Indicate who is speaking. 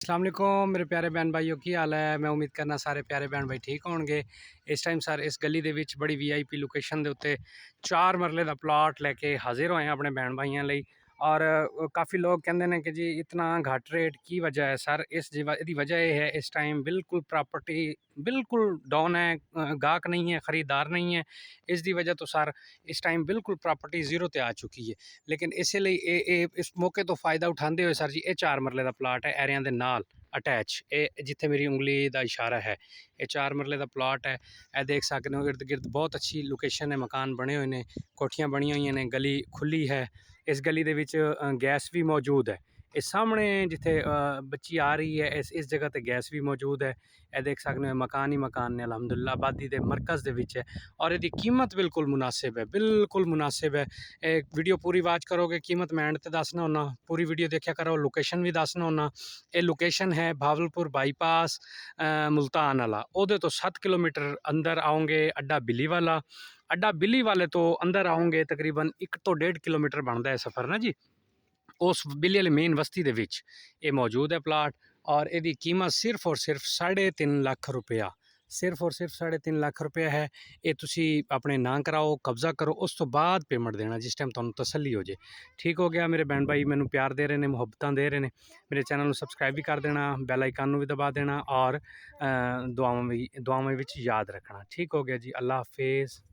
Speaker 1: अस्सलाम वालेकुम मेरे प्यारे बहन भाइयों की हाल है। मैं उम्मीद करना सारे प्यारे बहन भाई ठीक होंगे। इस टाइम सर इस गली ਦੇ ਵਿੱਚ बड़ी VIP लोकेशन ਦੇ ਉੱਤੇ 4 ਮਰਲੇ ਦਾ ਪਲਾਟ ਲੈ ਕੇ ਹਾਜ਼ਰ ਹੋਏ ਹਾਂ ਆਪਣੇ ਬਹਿਨ ਭਾਈਆਂ ਲਈ। और काफ़ी लोग कहते हैं कि जी इतना घट रेट की वजह है सर। इसकी वजह यह है इस टाइम बिल्कुल प्रॉपर्टी बिल्कुल डाउन है, गाहक नहीं है, ख़रीदार नहीं है। इसकी वजह तो सर इस टाइम बिल्कुल प्रॉपर्टी जीरो ते आ चुकी है। लेकिन इसलिए इस मौके तो फ़ायदा उठाते हुए सर जी ये 4 मरले का प्लाट है एरिया के नाल अटैच। ये जिथे मेरी उंगली का इशारा है ये 4 मरले का प्लाट है। यह देख सकते हो इर्द गिर्द बहुत अच्छी लोकेशन है, मकान बने हुए हैं, कोठियाँ बनी हुई ने, गली खुली है। इस गली दे विच गैस भी मौजूद है। इस सामने जिथे बच्ची आ रही है इस जगह ते गैस भी मौजूद है। यह देख सकते हो मकान ही मकान ने अलहमदुलिल्लाह आबादी के मरकज़ दे विच है। और इसकी कीमत बिल्कुल मुनासिब है, बिल्कुल मुनासिब है। एक वीडियो पूरी वाच करोगे कीमत मैं एंड ते दसना होना, पूरी वीडियो देखा करो, लोकेशन भी दसना होना। ये लोकेशन है भावलपुर बाईपास मुल्तान वाला, उहदे तो 7 किलोमीटर अंदर आओगे अड्डा बिली वाला। अड्डा बिली वाले तो अंदर आओगे तकरीबन 1 तो 1.5 किलोमीटर बनता है सफ़र ना जी। उस बिली वाली मेन बस्ती दे विच ये मौजूद है प्लाट। और इसकी कीमत सिर्फ और सिर्फ 3.5 लाख रुपया, सिर्फ और सिर्फ 3.5 लाख रुपया है। ये तुसी अपने नां कराओ, कब्जा करो, उस तो बाद पेमेंट देना जिस टाइम तुहानू तसल्ली हो जाए। ठीक हो गया। मेरे बहन भाई मैनू प्यार दे रहे हैं, मुहब्बतां दे रहे हैं। मेरे चैनल को सबसक्राइब भी कर देना, बैल आइकन भी दबा देना और दुआवां भी याद रखना। ठीक हो गया जी, अल्लाह हाफिज़।